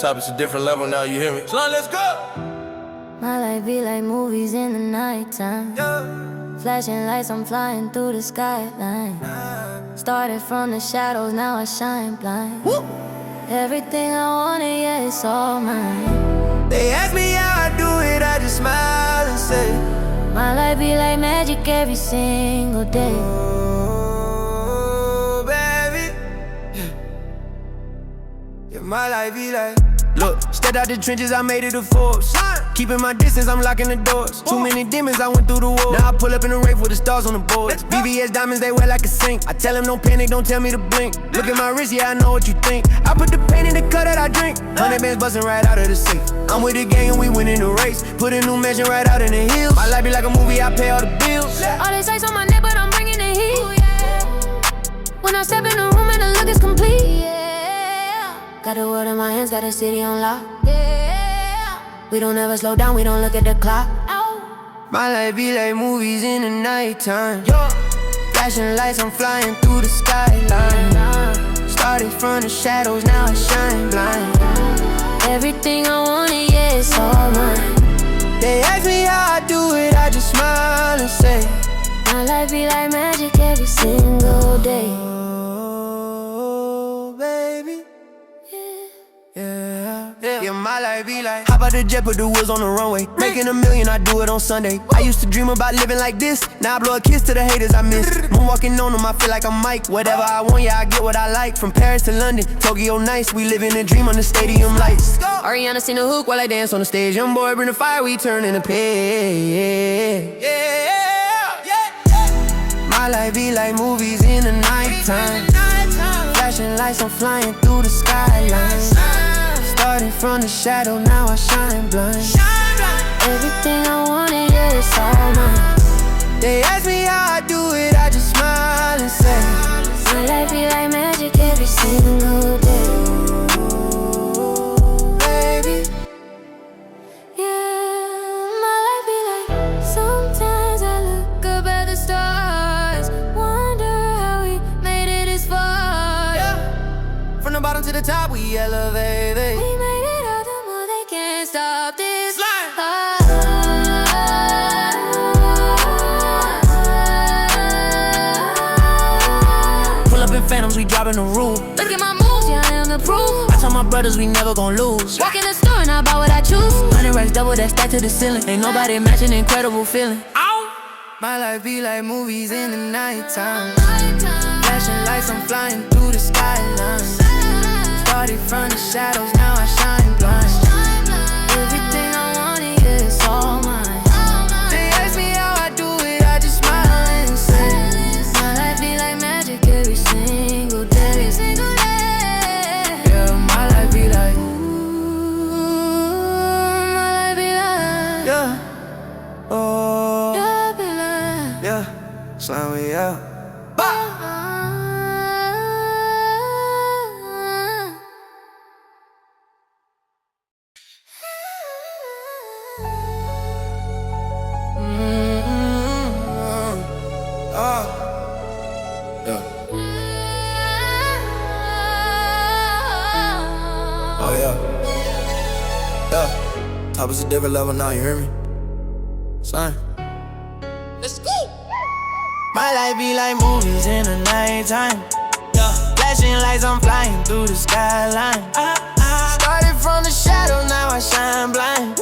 Top is a different level now, you hear me? Slime, let's go! My life be like movies in the nighttime. Flashing lights, I'm flying through the skyline. Started from the shadows, now I shine blind. Everything I wanted, yeah, it's all mine. They ask me how I do it, I just smile and say, my life be like magic every single day. oh, baby, yeah, my life be like. Look, stepped out the trenches, I made it a force. Keeping my distance, I'm locking the doors. Too many demons, I went through the wall. Now I pull up in a rave with the stars on the board. BBS diamonds, they wear like a sink. I tell them don't panic, don't tell me to blink. Look at my wrist, yeah, I know what you think. I put the pain in the cup that I drink. 100 bands busting right out of the safe. I'm with the gang and we winning the race. Put a new mansion right out in the hills. My life be like a movie, I pay all the bills. All this ice on my neck, but I'm bringing the heat. When I step in the room and the look is complete. Got the world in my hands, got the city on lock. We don't ever slow down, we don't look at the clock. My life be like movies in the nighttime. Flashing lights, I'm flying through the skyline. Started from the shadows, now I shine blind. Everything I wanted, yeah, it's all mine. They ask me how I do it, I just smile and say, my life be like magic every single day. oh, baby, yeah, my life be like, hop out the jet, put the wheels on the runway. Making $1 million, I do it on Sunday. I used to dream about living like this. Now I blow a kiss to the haters I miss. Moonwalking on them, I feel like I'm Mike. Whatever I want, yeah, I get what I like. From Paris to London, Tokyo nice. We live in a dream on the stadium lights. Ariana sing the hook while I dance on the stage. Youngboy bring the fire, we turn into pay. My life be like movies in the nighttime. Flashing lights, I'm flying through the skyline. Started from the shadow, now I shine blind. Everything I wanted, yeah, it's all mine. They ask me how I do it, I just smile and say, my life be like magic every single day. oh, baby, yeah, my life be like, sometimes I look up at the stars, wonder how we made it this far. From the bottom to the top, we elevated. We made it out the more, they can't stop this. Pull up in phantoms, we drop in the roof. Look at my moves, yeah, I am the proof. I told my brothers we never gon' lose. Walk in the store and I buy what I choose. 100 racks double that stack to the ceiling. Ain't nobody matching incredible feeling. My life be like movies in the nighttime. Flashing lights, I'm flying through the skyline. Started from the shadows, now I shine blind. Everything I wanted, yeah, it's all mine. They ask me how I do it, I just smile and say, my life be like magic every single day. yeah, my life be like, My life be like, yeah, oh, yeah, be like, yeah, slime me out. Oh yeah. Top is a different level now, you hear me? Son. Let's go. My life be like movies in the nighttime. Flashing lights, I'm flying through the skyline. Started from the shadow, now I shine blind.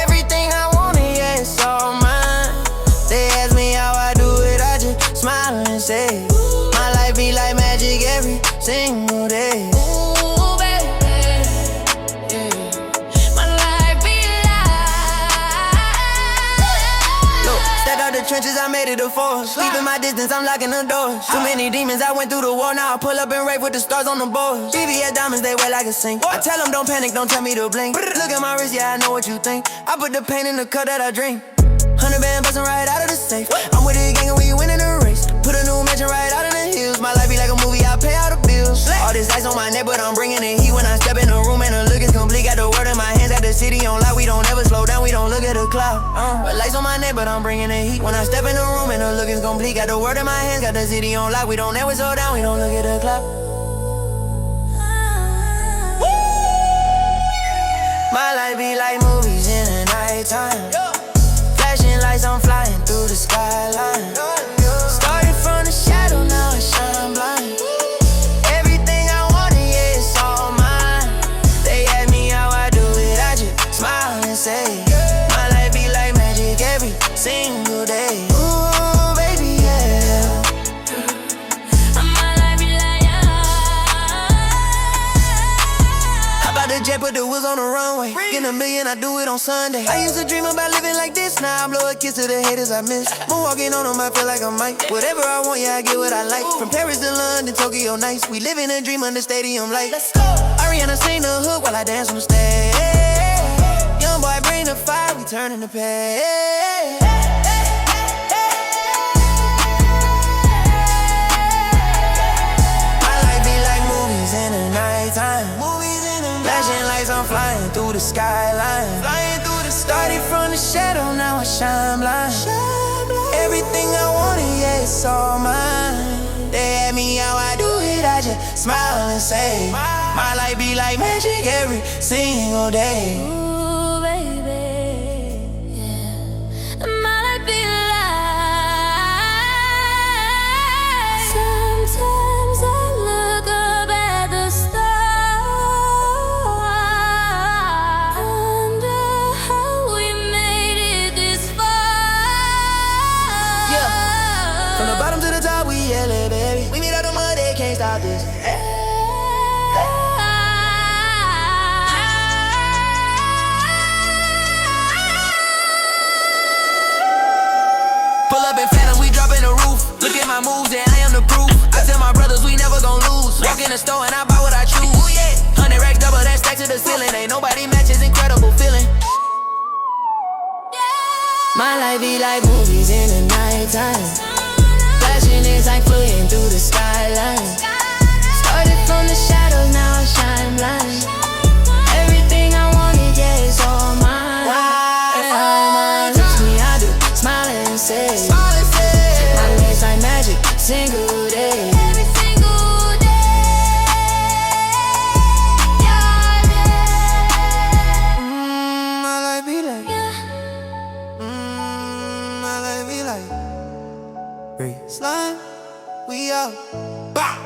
Everything I wanted, yeah, it's all mine. They ask me how I do it, I just smile and say, my life be like magic every single day. Trenches, I made it a force. Keeping my distance, I'm locking the doors. Too many demons, I went through the wall. Now I pull up and rave with the stars on the board. BBS diamonds, they wear like a sink. I tell them don't panic, don't tell me to blink. Look at my wrist, yeah, I know what you think. I put the pain in the cup that I drink. 100 band busting right out of the safe. I'm with the gang and we winning the race. Put a new mansion right out in the hills. My life be like a movie, I pay all the bills. All this ice on my neck, but I'm bringing the heat. When I step in the room and the look is complete. Got the word in my hands, got the city on lock. We don't ever slow down, we don't look at the cloud. But lights on my neck, but I'm bringing the heat. When I step in the room and the look is complete. Got the word in my hands, got the city on lock. We don't ever slow down, we don't look at the clock. life be like movies in the nighttime. Flashing lights, I'm flying through the skyline. Started from the shadow, now I shine blind. Everything I wanted, yeah, it's all mine. They ask me how I do it, I just smile and say, my life be like magic every single day. Ooh, baby, yeah. My life be like, Hop out the jet, put the wheels on the runway. Getting $1 million, I do it on Sunday. I used to dream about living like this, now I blow a kiss to the haters I miss. Moonwalking on them, I feel like I'm Mike. Whatever I want, yeah, I get what I like. From Paris to London, Tokyo nights. We live in a dream under stadium lights. Let's go. Ariana sing the hook while I dance on the stage. Youngboy bring the fire, we turning the page. My life be like movies in the nighttime. Flashing lights, I'm flying through the skyline. Started from the shadow, now I shine blind. Everything I wanted, yeah, it's all mine. They ask me how I do it, I just smile and say, my life be like magic every single day. ooh, baby, yeah. My life be like, sometimes I look up at the stars, wonder how we made it this far. Yeah. From the bottom to the top, we yell it, baby. We meet out the mud, they can't stop this. Pull up in phantom, we dropping the roof. Look at my moves and I am the proof. I tell my brothers we never gon' lose. Walk in the store and I buy what I choose. 100 racks double that stack to the ceiling. Ain't nobody matches, incredible feeling. My life be like movies in the nighttime. Flashing is like flying through the skyline. Started from the shadows, now I shine blind. Everything I wanted, yeah, it's all mine. And all mine, touch me, I do. Smile and say, my life's like magic, single day. Every single day, yeah, yeah. My life be like, my life be like, slime, we out. Bah!